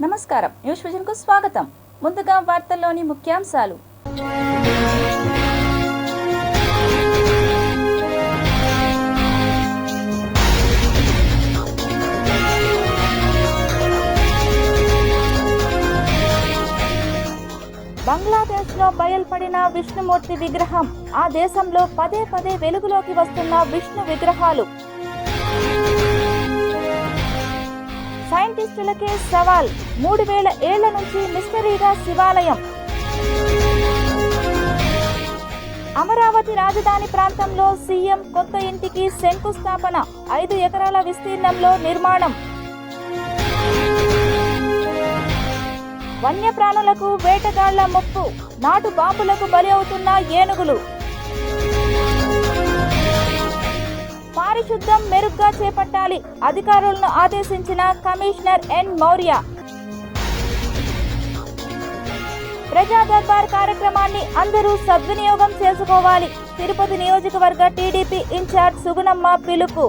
నమస్కారం, news vision కు స్వాగతం. ముందుగా వార్తల్లోని ముఖ్యాంశాలు. బంగ్లాదేశ్లో బయల్పడిన విష్ణుమూర్తి విగ్రహం. ఆ దేశంలో పదే పదే వెలుగులోకి వస్తున్న విష్ణు విగ్రహాలు. సైంటిస్టులకే సవాల్. 3000 ఏళ్ల నుంచి మిస్టరీగా శివాలయం. అమరావతి రాజధాని ప్రాంతంలో సీఎం కొత్త ఇంటికి శంకుస్థాపన. 5 ఎకరాల విస్తీర్ణంలో నిర్మాణం. వన్యప్రాణులకు వేటగాళ్ల ముప్పు. నాటు బాంబులకు బలి అవుతున్న ఏనుగులు. పారిశుద్ధ్యం మెరుగ్గా చేపట్టాలి. అధికారులను ఆదేశించిన కమిషనర్ ఎన్ మౌర్య. ప్రజా దర్బార్ కార్యక్రమాన్ని అందరూ సద్వినియోగం చేసుకోవాలి. తిరుపతి నియోజకవర్గ టీడీపీ ఇన్ఛార్జ్ సుగుణమ్మ పిలుపు.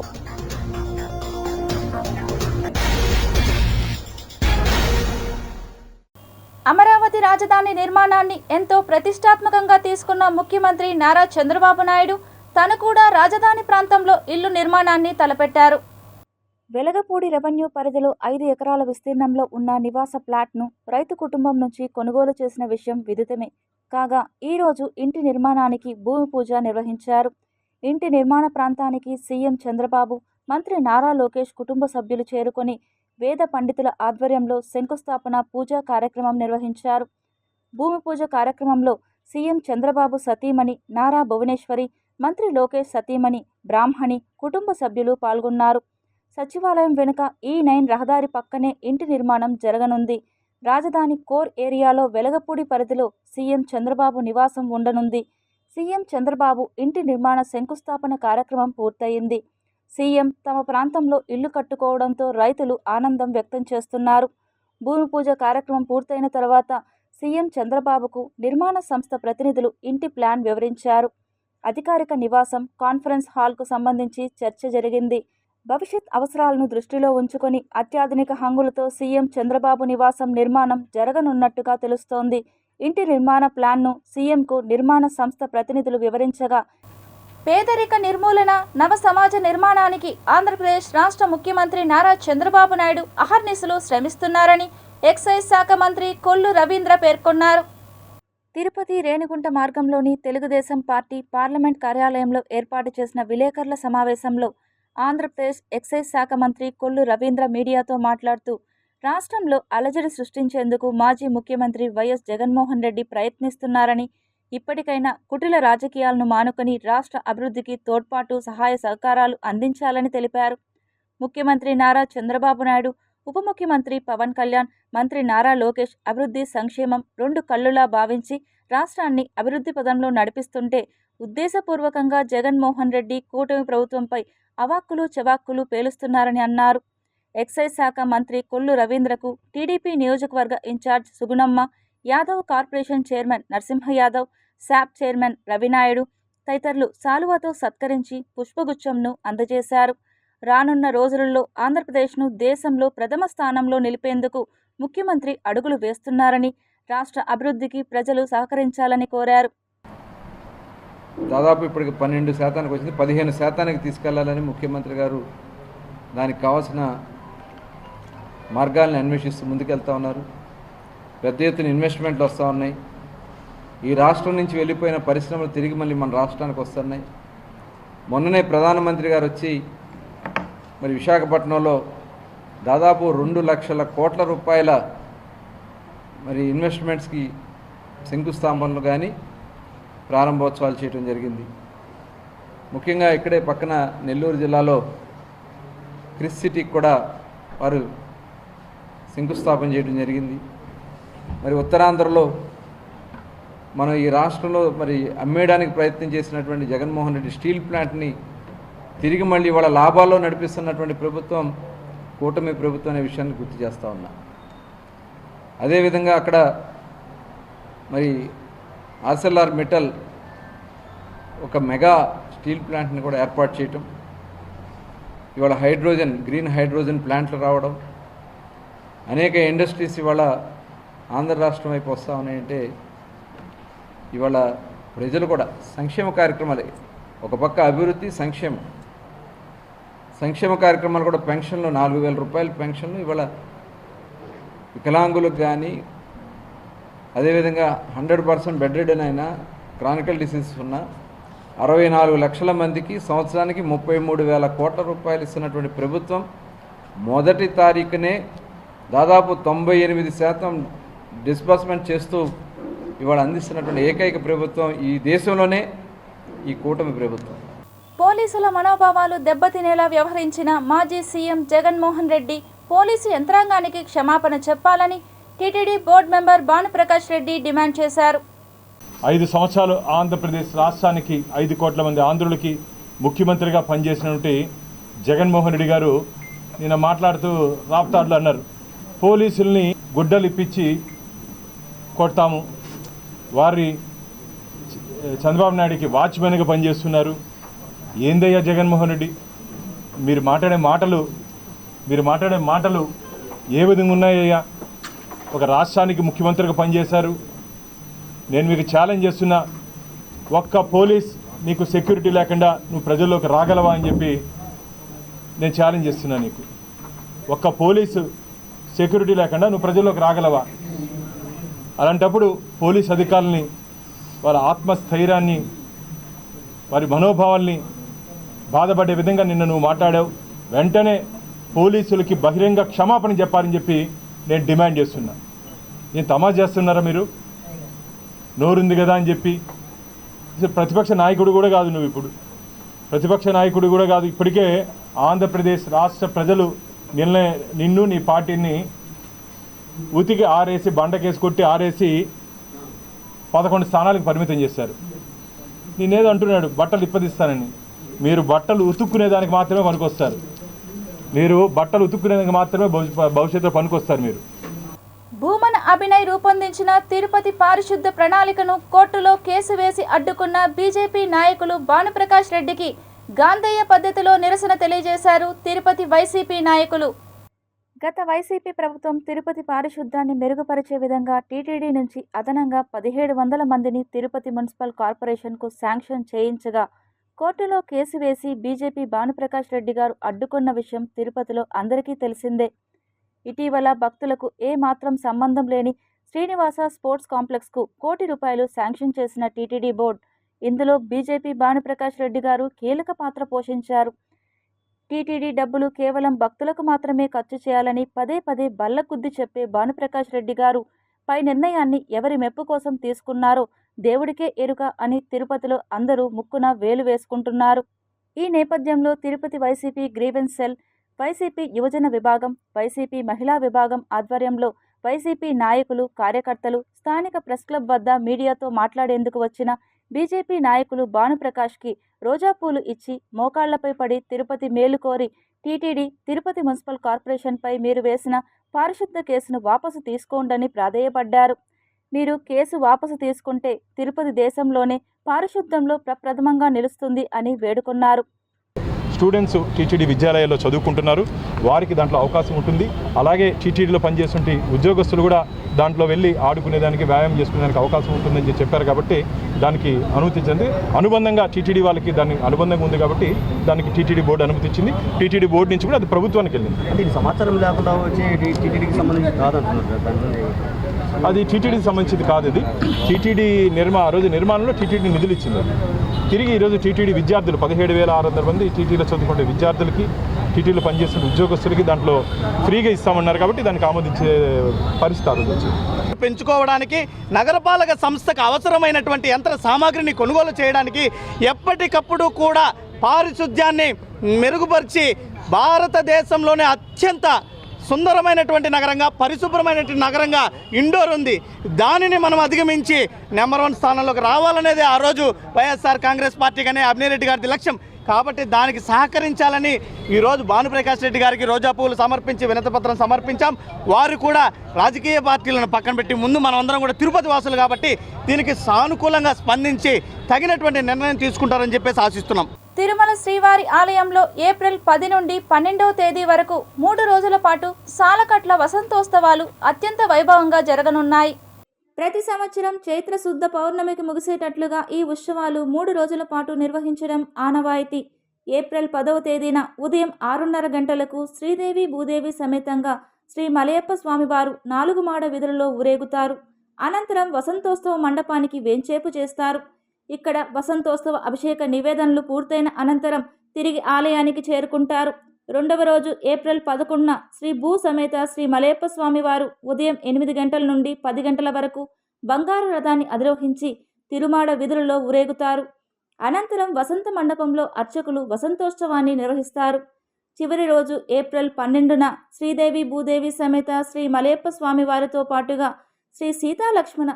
అమరావతి రాజధాని నిర్మాణాన్ని ఎంతో ప్రతిష్టాత్మకంగా తీసుకున్న ముఖ్యమంత్రి నారా చంద్రబాబు నాయుడు తను కూడా రాజధాని ప్రాంతంలో ఇల్లు నిర్మాణాన్ని తలపెట్టారు. వెలగపూడి రెవెన్యూ పరిధిలో 5 ఎకరాల విస్తీర్ణంలో ఉన్న నివాస ప్లాట్ను రైతు కుటుంబం నుంచి కొనుగోలు చేసిన విషయం విదితమే. కాగా ఈరోజు ఇంటి నిర్మాణానికి భూమి పూజ నిర్వహించారు. ఇంటి నిర్మాణ ప్రాంతానికి సీఎం చంద్రబాబు, మంత్రి నారా లోకేష్ కుటుంబ సభ్యులు చేరుకొని వేద పండితుల ఆధ్వర్యంలో శంకుస్థాపన పూజా కార్యక్రమం నిర్వహించారు. భూమి పూజ కార్యక్రమంలో సీఎం చంద్రబాబు సతీమణి నారా భువనేశ్వరి, మంత్రి లోకేష్ సతీమణి బ్రాహ్మణి కుటుంబ సభ్యులు పాల్గొన్నారు. సచివాలయం వెనుక E9 రహదారి పక్కనే ఇంటి నిర్మాణం జరగనుంది. రాజధాని కోర్ ఏరియాలో వెలగపూడి పరిధిలో సీఎం చంద్రబాబు నివాసం ఉండనుంది. సీఎం చంద్రబాబు ఇంటి నిర్మాణ శంకుస్థాపన కార్యక్రమం పూర్తయింది. సీఎం తమ ప్రాంతంలో ఇల్లు కట్టుకోవడంతో రైతులు ఆనందం వ్యక్తం చేస్తున్నారు. భూమి పూజ కార్యక్రమం పూర్తయిన తర్వాత సీఎం చంద్రబాబుకు నిర్మాణ సంస్థ ప్రతినిధులు ఇంటి ప్లాన్ వివరించారు. అధికారిక నివాసం, కాన్ఫరెన్స్ హాల్కు సంబంధించి చర్చ జరిగింది. భవిష్యత్ అవసరాలను దృష్టిలో ఉంచుకొని అత్యాధునిక హంగులతో సీఎం చంద్రబాబు నివాసం నిర్మాణం జరగనున్నట్టుగా తెలుస్తోంది. ఇంటి నిర్మాణ ప్లాన్ను సీఎంకు నిర్మాణ సంస్థ ప్రతినిధులు వివరించగా, పేదరిక నిర్మూలన, నవ సమాజ నిర్మాణానికి ఆంధ్రప్రదేశ్ రాష్ట్ర ముఖ్యమంత్రి నారా చంద్రబాబు నాయుడు అహర్నిశలు శ్రమిస్తున్నారని ఎక్సైజ్ శాఖ మంత్రి కొల్లు రవీంద్ర పేర్కొన్నారు. తిరుపతి రేణిగుంట మార్గంలోని తెలుగుదేశం పార్టీ పార్లమెంట్ కార్యాలయంలో ఏర్పాటు చేసిన విలేకరుల సమావేశంలో ఆంధ్రప్రదేశ్ ఎక్సైజ్ శాఖ మంత్రి కొల్లు రవీంద్ర మీడియాతో మాట్లాడుతూ, రాష్ట్రంలో అలజడి సృష్టించేందుకు మాజీ ముఖ్యమంత్రి వైఎస్ జగన్మోహన్ రెడ్డి ప్రయత్నిస్తున్నారని, ఇప్పటికైనా కుటిల రాజకీయాలను మానుకొని రాష్ట్ర అభివృద్ధికి తోడ్పాటు, సహాయ సహకారాలు అందించాలని తెలిపారు. ముఖ్యమంత్రి నారా చంద్రబాబు నాయుడు, ఉప ముఖ్యమంత్రి పవన్ కళ్యాణ్, మంత్రి నారా లోకేష్ అభివృద్ధి, సంక్షేమం 2 కళ్ళులా భావించి రాష్ట్రాన్ని అభివృద్ధి పదంలో నడిపిస్తుంటే ఉద్దేశపూర్వకంగా జగన్మోహన్ రెడ్డి కూటమి ప్రభుత్వంపై అవాక్కులు చవాక్కులు పేలుస్తున్నారని అన్నారు. ఎక్సైజ్ శాఖ మంత్రి కొల్లు రవీంద్రకు టీడీపీ నియోజకవర్గ incharge Sugunamma Yadav, corporation chairman Narasimha Yadav, SAAP chairman Ravi Naidu తదితరులు శాలువాతో సత్కరించి పుష్పగుచ్చంను అందజేశారు. రానున్న రోజులలో ఆంధ్రప్రదేశ్ను దేశంలో ప్రథమ స్థానంలో నిలిపేందుకు ముఖ్యమంత్రి అడుగులు వేస్తున్నారని, రాష్ట్ర అభివృద్ధికి ప్రజలు సహకరించాలని కోరారు. దాదాపు ఇప్పటికి 12% వచ్చింది. 15% తీసుకెళ్లాలని ముఖ్యమంత్రి గారు దానికి కావాల్సిన మార్గాలను అన్వేషిస్తూ ముందుకెళ్తా ఉన్నారు. పెద్ద ఎత్తున ఇన్వెస్ట్మెంట్లు వస్తూ ఉన్నాయి. ఈ రాష్ట్రం నుంచి వెళ్ళిపోయిన పరిశ్రమలు తిరిగి మళ్ళీ మన రాష్ట్రానికి వస్తున్నాయి. మొన్ననే ప్రధానమంత్రి గారు వచ్చి మరి విశాఖపట్నంలో దాదాపు 2 లక్షల కోట్ల రూపాయల మరి ఇన్వెస్ట్మెంట్స్కి శంకుస్థాపనలు కానీ ప్రారంభోత్సవాలు చేయడం జరిగింది. ముఖ్యంగా ఇక్కడే పక్కన నెల్లూరు జిల్లాలో క్రిస్ సిటీకి కూడా వారు శంకుస్థాపన చేయడం జరిగింది. మరి ఉత్తరాంధ్రలో మనం ఈ రాష్ట్రంలో మరి అమ్మేయడానికి ప్రయత్నం చేసినటువంటి జగన్మోహన్ రెడ్డి స్టీల్ ప్లాంట్ని తిరిగి మళ్ళీ వాళ్ళ లాభాల్లో నడిపిస్తున్నటువంటి ప్రభుత్వం కూటమి ప్రభుత్వం అనే విషయాన్ని గుర్తు చేస్తూ ఉన్నా. అదేవిధంగా అక్కడ మరి ఆర్సెల్ఆర్ మెటల్ ఒక మెగా స్టీల్ ప్లాంట్ని కూడా ఏర్పాటు చేయటం, ఇవాళ హైడ్రోజన్ గ్రీన్ హైడ్రోజన్ ప్లాంట్లు రావడం, అనేక ఇండస్ట్రీస్ ఇవాళ ఆంధ్ర రాష్ట్రం వైపు వస్తూ ఉన్నాయంటే ఇవాళ ప్రజలు కూడా సంక్షేమ కార్యక్రమాలే, ఒక పక్క అభివృద్ధి సంక్షేమ కార్యక్రమాలు కూడా పెన్షన్లు 4,000 రూపాయల పెన్షన్లు ఇవాళ వికలాంగులకు కానీ, అదేవిధంగా 100% బెడ్ రిడన్ అయినా క్రానికల్ డిసీజెస్ ఉన్న 64 లక్షల మందికి సంవత్సరానికి 33,000 కోట్ల రూపాయలు ఇస్తున్నటువంటి ప్రభుత్వం మొదటి తారీఖునే దాదాపు 98% డిస్బర్స్మెంట్ చేస్తూ ఇవాళ అందిస్తున్నటువంటి ఏకైక ప్రభుత్వం ఈ దేశంలోనే ఈ కూటమి ప్రభుత్వం. పోలీసుల మనోభావాలు దెబ్బతినేలా వ్యవహరించిన మాజీ సీఎం జగన్మోహన్ రెడ్డి పోలీసు యంత్రాంగానికి క్షమాపణ చెప్పాలని TTD board member Bhanuprakash Reddy demand చేశారు. 5 సంవత్సరాలు ఆంధ్రప్రదేశ్ రాష్ట్రానికి 5 కోట్ల మంది ఆంధ్రులకి ముఖ్యమంత్రిగా పనిచేసినటువంటి జగన్మోహన్ రెడ్డి గారు నిన్న మాట్లాడుతూ రాప్తాడులు అన్నారు, పోలీసుల్ని గుడ్డలు ఇప్పించి కొడతాము, వారి చంద్రబాబు నాయుడికి వాచ్మెన్గా పనిచేస్తున్నారు. ఏందయ్యా జగన్మోహన్ రెడ్డి, మీరు మాట్లాడే మాటలు ఏ విధంగా ఉన్నాయ్యా? ఒక రాష్ట్రానికి ముఖ్యమంత్రిగా పనిచేశారు. నేను మీకు ఛాలెంజ్ చేస్తున్నా, ఒక్క పోలీస్ నీకు సెక్యూరిటీ లేకుండా నువ్వు ప్రజల్లోకి రాగలవా అని చెప్పి నేను ఛాలెంజ్ చేస్తున్నా. నీకు ఒక్క పోలీసు సెక్యూరిటీ లేకుండా నువ్వు ప్రజల్లోకి రాగలవా? అలాంటప్పుడు పోలీస్ అధికారులని, వారి ఆత్మస్థైర్యాన్ని, వారి మనోభావాల్ని బాధపడే విధంగా నిన్న నువ్వు మాట్లాడావు. వెంటనే పోలీసులకి బహిరంగ క్షమాపణ చెప్పాలని చెప్పి నేను డిమాండ్ చేస్తున్నా. నేను తమాషా చేస్తున్నారా మీరు? నోరుంది కదా అని చెప్పి ప్రతిపక్ష నాయకుడు కూడా కాదు నువ్వు, ఇప్పుడు ప్రతిపక్ష నాయకుడు కూడా కాదు. ఇప్పటికే ఆంధ్రప్రదేశ్ రాష్ట్ర ప్రజలు నిన్ను నీ పార్టీని ఉతికి ఆరేసి, బండకేసి కొట్టి ఆరేసి 11 స్థానాలకు పరిమితం చేశారు. నేనేదో అంటున్నాడు బట్టలు ఇప్పదిస్తానని. మీరు బట్టలు ఉతుక్కునేదానికి మాత్రమే పనికొస్తారు. భవిష్యత్తులో పనికొస్తారు మీరు. భూమన అభినయ్ రూపొందించిన తిరుపతి పారిశుద్ధ ప్రణాళికను కోర్టులో కేసు వేసి అడ్డుకున్న బీజేపీ నాయకులు భానుప్రకాష్ రెడ్డికి గాంధేయ పద్ధతిలో నిరసన తెలియజేశారు తిరుపతి వైసీపీ నాయకులు. గత వైసీపీ ప్రభుత్వం తిరుపతి పారిశుద్ధ్యాన్ని మెరుగుపరిచే విధంగా టీటీడీ నుంచి అదనంగా 1700 మందిని తిరుపతి మున్సిపల్ కార్పొరేషన్కు శాంక్షన్ చేయించగా కోర్టులో కేసు వేసి బీజేపీ భానుప్రకాష్ రెడ్డి గారు అడ్డుకున్న విషయం తిరుపతిలో అందరికీ తెలిసిందే. ఇటీవల భక్తులకు ఏమాత్రం సంబంధం లేని శ్రీనివాస స్పోర్ట్స్ కాంప్లెక్స్కు ₹1 కోటి శాంక్షన్ చేసిన టీటీడీ బోర్డు, ఇందులో బీజేపీ భానుప్రకాష్ రెడ్డి గారు కీలక పాత్ర పోషించారు. టీటీడీ డబ్బులు కేవలం భక్తులకు మాత్రమే ఖర్చు చేయాలని పదే బల్లగుద్ది చెప్పే భానుప్రకాష్ రెడ్డి గారు పై నిర్ణయాన్ని ఎవరి మెప్పు కోసం తీసుకున్నారో దేవుడికే ఎరుక అని తిరుపతిలో అందరూ ముక్కున వేలు వేసుకుంటున్నారు. ఈ నేపథ్యంలో Tirupati YCP grievance cell, YCP యువజన విభాగం, వైసీపీ మహిళా విభాగం ఆధ్వర్యంలో వైసీపీ నాయకులు, కార్యకర్తలు స్థానిక ప్రెస్ క్లబ్ వద్ద మీడియాతో మాట్లాడేందుకు వచ్చిన బీజేపీ నాయకులు భానుప్రకాష్కి రోజాపూలు ఇచ్చి మోకాళ్లపై పడి తిరుపతి మేలు కోరి టీటీడీ, తిరుపతి మున్సిపల్ కార్పొరేషన్పై మీరు వేసిన పారిశుద్ధ కేసును వాపసు తీసుకోండని ప్రాధేయపడ్డారు. మీరు కేసు వాపసు తీసుకుంటే తిరుపతి దేశంలోనే పారిశుద్ధ్యంలో ప్రప్రథమంగా నిలుస్తుంది అని వేడుకున్నారు. స్టూడెంట్స్ టీటీడీ విద్యాలయాల్లో చదువుకుంటున్నారు, వారికి దాంట్లో అవకాశం ఉంటుంది. అలాగే టీటీడీలో పనిచేస్తుంటే ఉద్యోగస్తులు కూడా దాంట్లో వెళ్ళి ఆడుకునేదానికి, వ్యాయామం చేసుకునేదానికి అవకాశం ఉంటుందని చెప్పారు. కాబట్టి దానికి అనుమతించింది. అనుబంధంగా టీటీడీ వాళ్ళకి దానికి అనుబంధంగా ఉంది కాబట్టి దానికి టీటీడీ బోర్డు అనుమతి ఇచ్చింది. టీటీడీ బోర్డు నుంచి కూడా అది ప్రభుత్వానికి వెళ్ళింది. అంటే సమాచారం లేకుండా వచ్చి టీటీడీకి సంబంధించి కాదంటున్నారు. అది టీటీడీకి సంబంధించింది కాదు. ఇది టీటీడీ ఆ రోజు నిర్మాణంలో టీటీడీ నిధులు ఇచ్చింది. తిరిగి ఈరోజు టీటీడీ విద్యార్థులు 17,600 మంది టీటీడీలో చదువుకునే విద్యార్థులకి, టీటీడీలో పనిచేస్తున్న ఉద్యోగస్తులకి దాంట్లో ఫ్రీగా ఇస్తామన్నారు. కాబట్టి దానికి ఆమోదించే పరిస్థితి వచ్చింది. పెంచుకోవడానికి నగరపాలక సంస్థకు అవసరమైనటువంటి యంత్ర సామాగ్రిని కొనుగోలు చేయడానికి ఎప్పటికప్పుడు కూడా పారిశుధ్యాన్ని మెరుగుపరిచి భారతదేశంలోనే అత్యంత సుందరమైనటువంటి నగరంగా, పరిశుభ్రమైనటువంటి నగరంగా ఇండోర్ ఉంది. దానిని మనం అధిగమించి నెంబర్ 1 స్థానంలోకి రావాలనేది ఆ రోజు వైఎస్ఆర్ కాంగ్రెస్ పార్టీ కానీ అభినయరెడ్డి గారి లక్ష్యం. కాబట్టి దానికి సహకరించాలని ఈరోజు భానుప్రకాష్ రెడ్డి గారికి రోజాపూలు సమర్పించి వినతిపత్రం సమర్పించాం. వారు కూడా రాజకీయ పార్టీలను పక్కన పెట్టి ముందు మనమందరం కూడా తిరుపతి వాసులు కాబట్టి దీనికి సానుకూలంగా స్పందించి తగినటువంటి నిర్ణయం తీసుకుంటారని చెప్పేసి ఆశిస్తున్నాం. తిరుమల శ్రీవారి ఆలయంలో ఏప్రిల్ 10 నుండి 12వ తేదీ వరకు 3 రోజుల పాటు సాలకట్ల వసంతోత్సవాలు అత్యంత వైభవంగా జరగనున్నాయి. ప్రతి సంవత్సరం చైత్ర శుద్ధ పౌర్ణమికి ముగిసేటట్లుగా ఈ ఉత్సవాలు 3 రోజుల పాటు నిర్వహించడం ఆనవాయితీ. ఏప్రిల్ 10వ తేదీన ఉదయం 6:30 గంటలకు శ్రీదేవి భూదేవి సమేతంగా శ్రీ మలయప్ప స్వామివారు 4 మాడ వీధులలో ఊరేగుతారు. అనంతరం వసంతోత్సవ మండపానికి వేంచేపు చేస్తారు. ఇక్కడ వసంతోత్సవ అభిషేక నివేదనలు పూర్తయిన అనంతరం తిరిగి ఆలయానికి చేరుకుంటారు. రెండవ రోజు ఏప్రిల్ 11న శ్రీ భూ సమేత శ్రీ మలయప్ప స్వామివారు ఉదయం 8 గంటల నుండి 10 గంటల వరకు బంగారు రథాన్ని అధిరోహించి తిరుమాడ వీధులలో ఊరేగుతారు. అనంతరం వసంత మండపంలో అర్చకులు వసంతోత్సవాన్ని నిర్వహిస్తారు. చివరి రోజు ఏప్రిల్ 12న శ్రీదేవి భూదేవి సమేత శ్రీ మలయప్ప స్వామివారితో పాటుగా శ్రీ సీతాలక్ష్మణ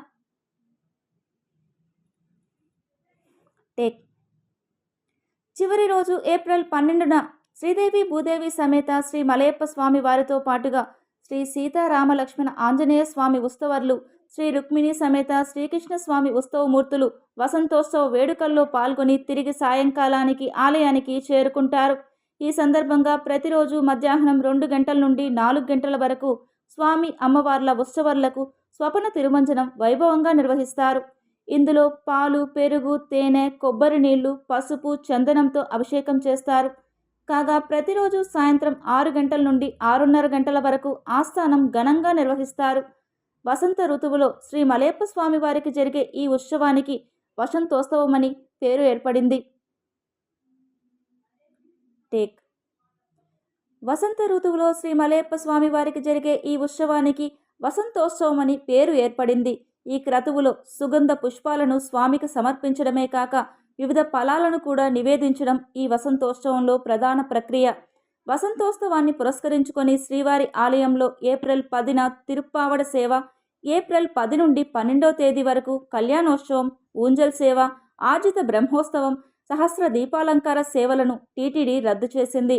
చివరి రోజు ఏప్రిల్ 12న శ్రీదేవి భూదేవి సమేత శ్రీ మలయప్ప స్వామి వారితో పాటుగా శ్రీ సీతారామలక్ష్మణ ఆంజనేయ స్వామి ఉత్సవర్లు, శ్రీ రుక్మిణి సమేత శ్రీకృష్ణ స్వామి ఉత్సవమూర్తులు వసంతోత్సవ వేడుకల్లో పాల్గొని తిరిగి సాయంకాలానికి ఆలయానికి చేరుకుంటారు. ఈ సందర్భంగా ప్రతిరోజు మధ్యాహ్నం 2 గంటల నుండి 4 గంటల వరకు స్వామి అమ్మవార్ల ఉత్సవర్లకు స్వపన తిరుమంజనం వైభవంగా నిర్వహిస్తారు. ఇందులో పాలు, పెరుగు, తేనె, కొబ్బరి నీళ్లు, పసుపు, చందనంతో అభిషేకం చేస్తారు. కాగా ప్రతిరోజు సాయంత్రం 6 గంటల నుండి 6:30 గంటల వరకు ఆస్థానం ఘనంగా నిర్వహిస్తారు. వసంత ఋతువులో శ్రీ మలయప్ప స్వామి వారికి జరిగే ఈ ఉత్సవానికి వసంతోత్సవమని పేరు ఏర్పడింది. వసంత ఋతువులో శ్రీ మలయప్ప స్వామి వారికి జరిగే ఈ ఉత్సవానికి వసంతోత్సవమని పేరు ఏర్పడింది. ఈ క్రతువులో సుగంధ పుష్పాలను స్వామికి సమర్పించడమే కాక వివిధ ఫలాలను కూడా నివేదించడం ఈ వసంతోత్సవంలో ప్రధాన ప్రక్రియ. వసంతోత్సవాన్ని పురస్కరించుకొని శ్రీవారి ఆలయంలో ఏప్రిల్ 10న తిరుప్పావడ సేవ, ఏప్రిల్ 10 నుండి 12వ తేదీ వరకు కళ్యాణోత్సవం, ఊంజల్ సేవ, ఆర్జిత బ్రహ్మోత్సవం, సహస్ర దీపాలంకార సేవలను టీటీడీ రద్దు చేసింది.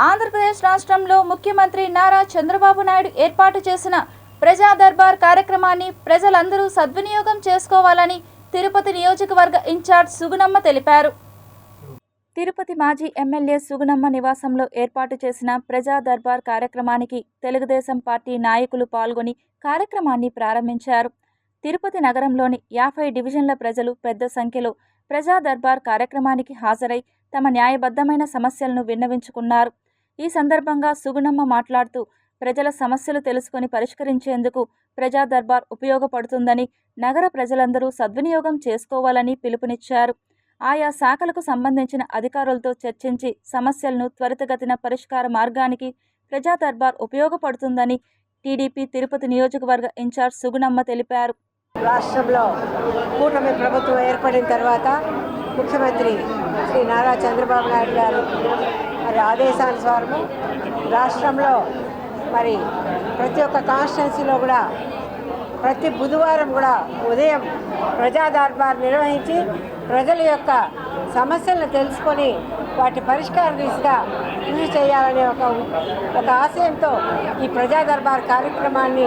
ఆంధ్రప్రదేశ్ రాష్ట్రంలో ముఖ్యమంత్రి నారా చంద్రబాబు నాయుడు ఏర్పాటు చేసిన ప్రజా దర్బార్ కార్యక్రమాన్ని ప్రజలందరూ సద్వినియోగం చేసుకోవాలని తిరుపతి నియోజకవర్గ ఇన్ఛార్జ్ సుగుణమ్మ తెలిపారు. తిరుపతి మాజీ ఎమ్మెల్యే సుగుణమ్మ నివాసంలో ఏర్పాటు చేసిన ప్రజా దర్బార్ కార్యక్రమానికి తెలుగుదేశం పార్టీ నాయకులు పాల్గొని కార్యక్రమాన్ని ప్రారంభించారు. తిరుపతి నగరంలోని 50 డివిజన్ల ప్రజలు పెద్ద సంఖ్యలో ప్రజా దర్బార్ కార్యక్రమానికి హాజరై తమ న్యాయబద్ధమైన సమస్యలను విన్నవించుకున్నారు. ఈ సందర్భంగా సుగుణమ్మ మాట్లాడుతూ ప్రజల సమస్యలు తెలుసుకొని పరిష్కరించేందుకు ప్రజా దర్బార్ ఉపయోగపడుతుందని, నగర ప్రజలందరూ సద్వినియోగం చేసుకోవాలని పిలుపునిచ్చారు. ఆయా శాఖలకు సంబంధించిన అధికారులతో చర్చించి సమస్యలను త్వరితగతిన పరిష్కార మార్గానికి ప్రజా దర్బార్ ఉపయోగపడుతుందని టీడీపీ తిరుపతి నియోజకవర్గ ఇన్ఛార్జ్ సుగుణమ్మ తెలిపారు. రాష్ట్రంలో కూటమి ప్రభుత్వం ఏర్పడిన తర్వాత ముఖ్యమంత్రి శ్రీ నారా చంద్రబాబు నాయుడు గారు మరి ఆదేశానుసారము రాష్ట్రంలో మరి ప్రతి ఒక్క కాన్స్టిట్యున్సీలో కూడా ప్రతి బుధవారం కూడా ఉదయం ప్రజా దర్బార్ నిర్వహించి ప్రజల యొక్క సమస్యలను తెలుసుకొని వాటి పరిష్కార దిశగా కృషి చేయాలనే ఒక ఆశయంతో ఈ ప్రజా దర్బార్ కార్యక్రమాన్ని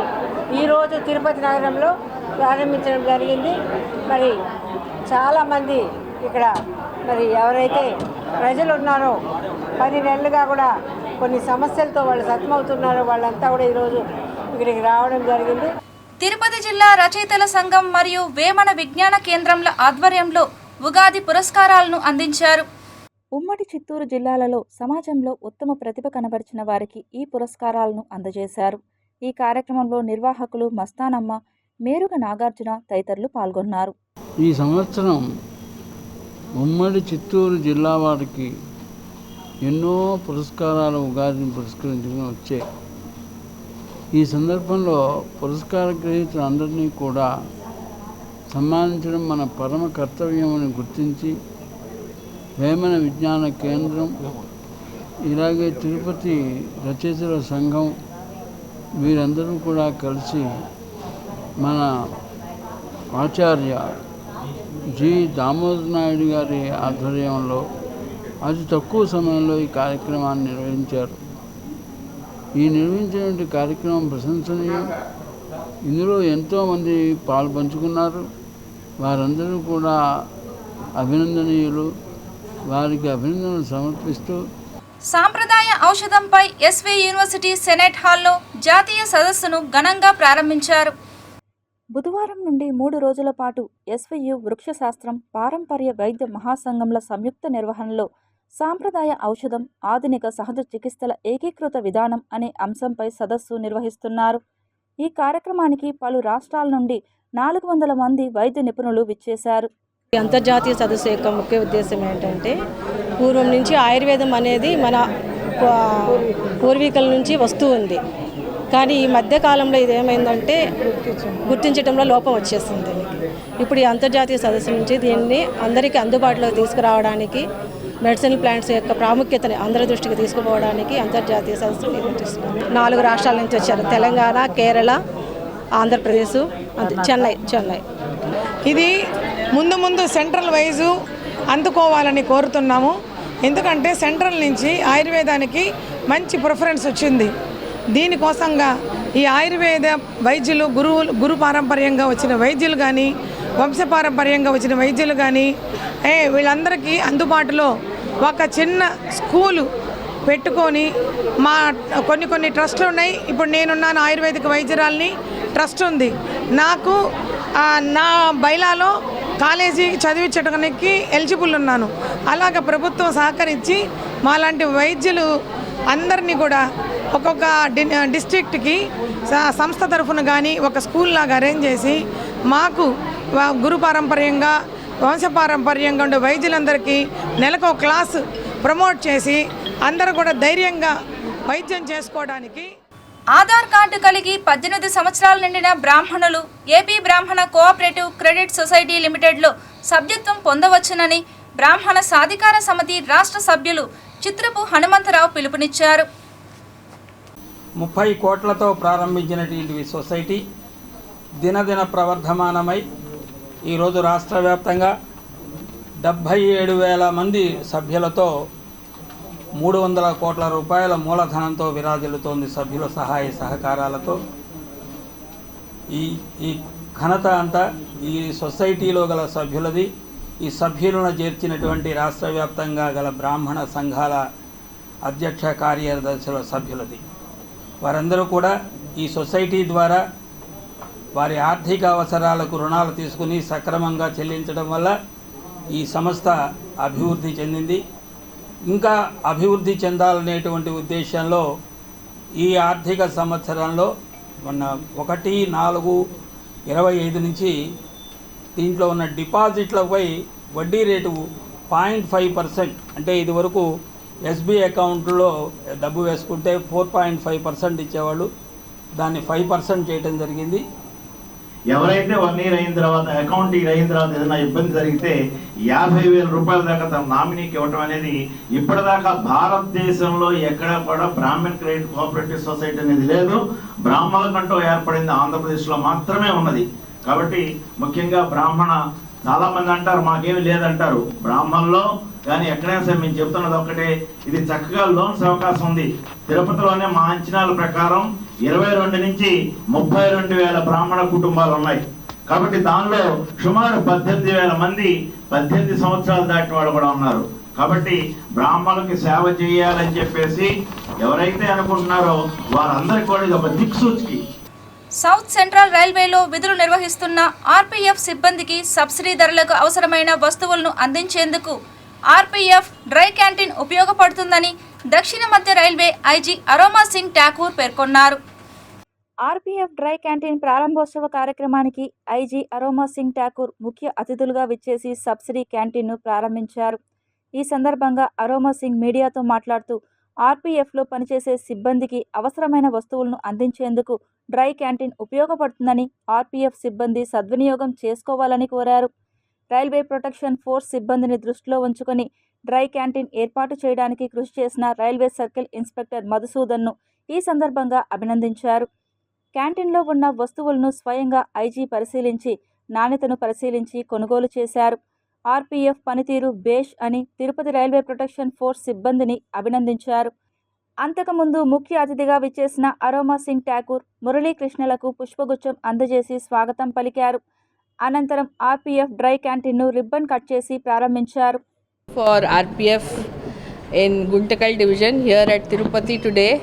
ఈరోజు తిరుపతి నగరంలో ప్రారంభించడం జరిగింది. మరి చాలామంది ఇక్కడ మరి ఎవరైతే ప్రజలు ఉన్నారో 10 నెలలుగా కూడా కొన్ని సమస్యలతో వాళ్ళు సతమవుతున్నారో వాళ్ళంతా కూడా ఈరోజు ఇక్కడికి రావడం జరిగింది. తిరుపతి జిల్లా రచయితల సంఘం మరియు వేమన విజ్ఞాన కేంద్రంల ఆధ్వర్యంలో ఉగాది పురస్కారాలను అందించారు. ఉమ్మడి చిత్తూరు జిల్లాలలో సమాజంలో ఉత్తమ ప్రతిభ కనబరిచిన వారికి ఈ పురస్కారాలను అందజేశారు. ఈ కార్యక్రమంలో నిర్వాహకులు మస్తానమ్మ, మేరుగ నాగార్జున తదితరులు పాల్గొన్నారు. ఈ సంవత్సరం ఉమ్మడి చిత్తూరు జిల్లా వారికి ఎన్నో పురస్కారాలు ఉగాదిని పురస్కరించుకుని వచ్చాయి. ఈ సందర్భంలో పురస్కార గ్రహీతలందరినీ కూడా సన్మానించడం మన పరమ కర్తవ్యమని గుర్తించి వేమన విజ్ఞాన కేంద్రం, ఇలాగే తిరుపతి రచయితల సంఘం వీరందరూ కూడా కలిసి మన ఆచార్య జి దామోదర్ నాయుడు గారి ఆధ్వర్యంలో అతి తక్కువ సమయంలో ఈ కార్యక్రమాన్ని నిర్వహించారు. ఈ నిర్వహించినటువంటి కార్యక్రమం ప్రశంసనీయం. ఇందులో ఎంతోమంది పాలు పంచుకున్నారు. వారందరూ కూడా అభినందనీయులు. వారికి అభినందనలు సమర్పిస్తూ సాంప్రదాయ ఔషధంపై ఎస్వి యూనివర్సిటీ సెనేట్ హాల్లో జాతీయ సదస్సును ఘనంగా ప్రారంభించారు. బుధవారం నుండి 3 రోజుల పాటు ఎస్వియు వృక్షశాస్త్రం పారంపర్య వైద్య మహాసంఘంల సంయుక్త నిర్వహణలో సాంప్రదాయ ఔషధం ఆధునిక సహజ చికిత్సల ఏకీకృత విధానం అనే అంశంపై సదస్సు నిర్వహిస్తున్నారు. ఈ కార్యక్రమానికి పలు రాష్ట్రాల నుండి 400 మంది వైద్య నిపుణులు విచ్చేశారు. అంతర్జాతీయ సదస్సు యొక్క ముఖ్య ఉద్దేశం ఏంటంటే పూర్వం నుంచి ఆయుర్వేదం అనేది మన పూర్వీకుల నుంచి వస్తూ ఉంది. కానీ ఈ మధ్యకాలంలో ఇది ఏమైందంటే గుర్తించడంలో లోపం వచ్చేస్తుంది. ఇప్పుడు ఈ అంతర్జాతీయ సదస్సు నుంచి దీన్ని అందరికీ అందుబాటులో తీసుకురావడానికి మెడిసినల్ ప్లాంట్స్ యొక్క ప్రాముఖ్యతని అందరి దృష్టికి తీసుకుపోవడానికి అంతర్జాతీయ సదస్సు నిర్వహిస్తున్నాం. 4 రాష్ట్రాల నుంచి వచ్చారు: తెలంగాణ, కేరళ, ఆంధ్రప్రదేశ్, చెన్నై. ఇది ముందు సెంట్రల్ వైజు అందుకోవాలని కోరుతున్నాము. ఎందుకంటే సెంట్రల్ నుంచి ఆయుర్వేదానికి మంచి ప్రిఫరెన్స్ వచ్చింది. దీనికోసంగా ఈ ఆయుర్వేద వైద్యులు గురు పారంపర్యంగా వచ్చిన వైద్యులు కానీ, వంశపారంపర్యంగా వచ్చిన వైద్యులు కానీ వీళ్ళందరికీ అందుబాటులో ఒక చిన్న స్కూలు పెట్టుకొని మా కొన్ని ట్రస్టులు ఉన్నాయి. ఇప్పుడు నేనున్నాను ఆయుర్వేదిక వైద్యురాలని, ట్రస్ట్ ఉంది నాకు. నా బైలాలో కాలేజీ చదివించడానికి ఎలిజిబుల్ ఉన్నాను. అలాగ ప్రభుత్వం సహకరించి మాలాంటి వైద్యులు అందరినీ కూడా ఒక్కొక్క డిస్ట్రిక్ట్కి సంస్థ తరఫున కానీ ఒక స్కూల్ లాగా అరేంజ్ చేసి మాకు గురు పారంపర్యంగా వంశపారంపర్యంగా ఉండే వైద్యులందరికీ నెలకు ఒక క్లాసు ప్రమోట్ చేసి అందరూ కూడా ధైర్యంగా వైద్యం చేసుకోవడానికి. ఆధార్ కార్డు కలిగి 18 సంవత్సరాలు నిండిన బ్రాహ్మణులు ఏపీ బ్రాహ్మణ కోఆపరేటివ్ క్రెడిట్ సొసైటీ లిమిటెడ్లో సభ్యత్వం పొందవచ్చునని బ్రాహ్మణ సాధికార సమితి రాష్ట్ర సభ్యులు చిత్రపు హనుమంతరావు పిలుపునిచ్చారు. 30 కోట్లతో ప్రారంభించినటువంటి సొసైటీ దినదిన ప్రవర్ధమానమై ఈరోజు రాష్ట్ర వ్యాప్తంగా 77,000 మంది సభ్యులతో 300 కోట్ల రూపాయల మూలధనంతో విరాజిల్లుతోంది. సభ్యుల సహాయ సహకారాలతో ఈ ఘనత అంతా ఈ సొసైటీలో గల సభ్యులది. ఈ సభ్యులను చేర్చినటువంటి రాష్ట్ర వ్యాప్తంగా గల బ్రాహ్మణ సంఘాల అధ్యక్ష కార్యదర్శుల సభ్యులది. వారందరూ కూడా ఈ సొసైటీ ద్వారా వారి ఆర్థిక అవసరాలకు రుణాలు తీసుకుని సక్రమంగా చెల్లించడం వల్ల ఈ సంస్థ అభివృద్ధి చెందింది. ఇంకా అభివృద్ధి చెందాలనేటువంటి ఉద్దేశంలో ఈ ఆర్థిక సంవత్సరంలో మొన్న 1/4/25 నుంచి దీంట్లో ఉన్న డిపాజిట్లపై వడ్డీ రేటు 0.5%, అంటే ఇదివరకు ఎస్బీఐ అకౌంట్లో డబ్బు వేసుకుంటే 4.5% ఇచ్చేవాళ్ళు, దాన్ని 5% చేయడం జరిగింది. ఎవరైతే 1 ఇయర్ అయిన తర్వాత అకౌంట్ ఇయర్ అయిన తర్వాత ఏదైనా ఇబ్బంది జరిగితే 50,000 రూపాయల దాకా తన నామినీకి ఇవ్వటం అనేది ఇప్పటిదాకా భారతదేశంలో ఎక్కడ కూడా బ్రాహ్మణ్ క్రెడిట్ కోఆపరేటివ్ సొసైటీ అనేది లేదు. బ్రాహ్మణుల కంటూ ఏర్పడింది ఆంధ్రప్రదేశ్లో మాత్రమే ఉన్నది. కాబట్టి ముఖ్యంగా బ్రాహ్మణ చాలా మంది అంటారు మాకేమి లేదంటారు. బ్రాహ్మణుల్లో కానీ ఎక్కడైనా సరే మేము చెప్తున్నది ఒక్కటే, ఇది చక్కగా లోన్స్ అవకాశం ఉంది. తిరుపతిలోనే మా అంచనాల ప్రకారం 22 నుంచి 32,000 బ్రాహ్మణ కుటుంబాలు ఉన్నాయి. కాబట్టి దానిలో సుమారు 18,000 మంది 18 సంవత్సరాలు దాటిన వాళ్ళు కూడా ఉన్నారు. కాబట్టి బ్రాహ్మణులకి సేవ చేయాలని చెప్పేసి ఎవరైతే అనుకుంటున్నారో వారందరికీ కూడా ఇది ఒక దిక్సూచికి. సౌత్ సెంట్రల్ రైల్వేలో విధులు నిర్వహిస్తున్న ఆర్పీఎఫ్ సిబ్బందికి సబ్సిడీ ధరలకు అవసరమైన వస్తువులను అందించేందుకు ఆర్పీఎఫ్ డ్రై క్యాంటీన్ ఉపయోగపడుతుందని దక్షిణ మధ్య రైల్వే ఐజీ అరోమా సింగ్ ఠాకూర్ పేర్కొన్నారు. ఆర్పీఎఫ్ డ్రై క్యాంటీన్ ప్రారంభోత్సవ కార్యక్రమానికి ఐజీ అరోమా సింగ్ ఠాకూర్ ముఖ్య అతిథులుగా విచ్చేసి సబ్సిడీ క్యాంటీన్ను ప్రారంభించారు. ఈ సందర్భంగా అరోమా సింగ్ మీడియాతో మాట్లాడుతూ ఆర్పీఎఫ్లో పనిచేసే సిబ్బందికి అవసరమైన వస్తువులను అందించేందుకు డ్రై క్యాంటీన్ ఉపయోగపడుతుందని ఆర్పీఎఫ్ సిబ్బంది సద్వినియోగం చేసుకోవాలని కోరారు. రైల్వే ప్రొటెక్షన్ ఫోర్స్ సిబ్బందిని దృష్టిలో ఉంచుకొని డ్రై క్యాంటీన్ ఏర్పాటు చేయడానికి కృషి చేసిన రైల్వే సర్కిల్ ఇన్స్పెక్టర్ మధుసూదన్ను ఈ సందర్భంగా అభినందించారు. క్యాంటీన్లో ఉన్న వస్తువులను స్వయంగా ఐజీ పరిశీలించి నాణ్యతను పరిశీలించి కొనుగోలు చేశారు. ఆర్పీఎఫ్ పనితీరు బేష్ అని తిరుపతి రైల్వే ప్రొటెక్షన్ ఫోర్స్ సిబ్బందిని అభినందించారు. అంతకుముందు ముఖ్య అతిథిగా విచ్చేసిన అరోమా సింగ్ ఠాకూర్ మురళీకృష్ణలకు పుష్పగుచ్చం అందజేసి స్వాగతం పలికారు. అనంతరం ఆర్పీఎఫ్ డ్రై క్యాంటీన్ను రిబ్బన్ కట్ చేసి ప్రారంభించారు. For RPF in Guntakal division here at Tirupati today.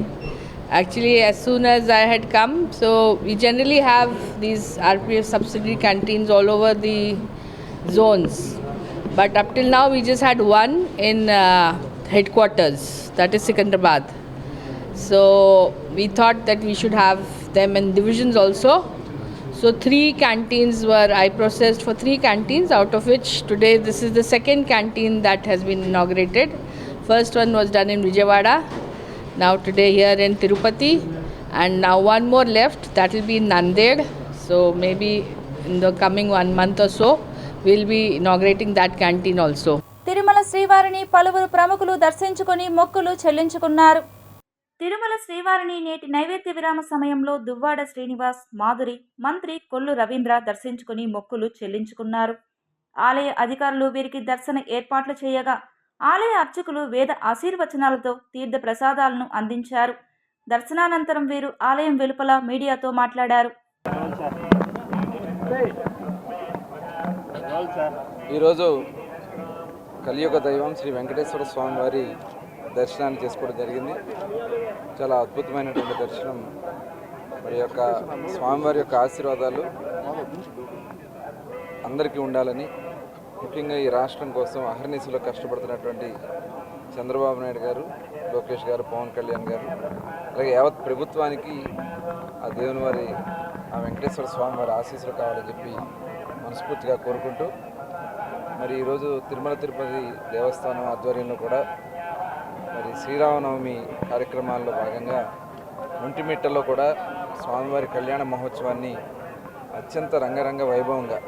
Actually, as soon as I had come, so we generally have these RPF subsidiary canteens all over the zones. But up till now, we just had one in headquarters, that is Secunderabad. So we thought that we should have them in divisions also. So 3 canteens I processed for 3 canteens, out of which today this is the second canteen that has been inaugurated. First one was done in Vijayawada, now today here in Tirupati, and now one more left, that will be in Nanded. So maybe in the coming 1 month or so, we'll be inaugurating that canteen also. Tirumala శ్రీవారిని పలువురు ప్రముఖులు దర్శించుకొని మొక్కులు చెల్లించుకున్నారు. తిరుమల శ్రీవారిని నేటి నైవేద్య విరామ సమయంలో దువ్వాడ శ్రీనివాస్, మాధురి, మంత్రి కొల్లు రవీంద్ర దర్శించుకుని మొక్కులు చెల్లించుకున్నారు. ఆలయ అధికారులు వీరికి దర్శన ఏర్పాట్లు చేయగా ఆలయ అర్చకులు వేద ఆశీర్వచనాలతో తీర్థ ప్రసాదాలను అందించారు. దర్శనానంతరం వీరు ఆలయం వెలుపల మీడియాతో మాట్లాడారు. ఈరోజు కలియుగ దైవం శ్రీ వెంకటేశ్వర స్వామి వారి దర్శనాన్ని చేసుకోవడం జరిగింది. చాలా అద్భుతమైనటువంటి దర్శనం. మరి యొక్క స్వామివారి యొక్క ఆశీర్వాదాలు అందరికీ ఉండాలని, ముఖ్యంగా ఈ రాష్ట్రం కోసం అహర్నిశలో కష్టపడుతున్నటువంటి చంద్రబాబు నాయుడు గారు, లోకేష్ గారు, పవన్ కళ్యాణ్ గారు, అలాగే యావత్ ప్రభుత్వానికి ఆ దేవుని వారి ఆ వెంకటేశ్వర స్వామి వారి ఆశీస్సులు కావాలని చెప్పి మనస్ఫూర్తిగా కోరుకుంటూ, మరి ఈరోజు తిరుమల తిరుపతి దేవస్థానం ఆధ్వర్యంలో కూడా మరి శ్రీరామనవమి కార్యక్రమాల్లో భాగంగా ఒంటిమిట్టలో కూడా స్వామివారి కళ్యాణ మహోత్సవాన్ని అత్యంత రంగరంగ వైభవంగా,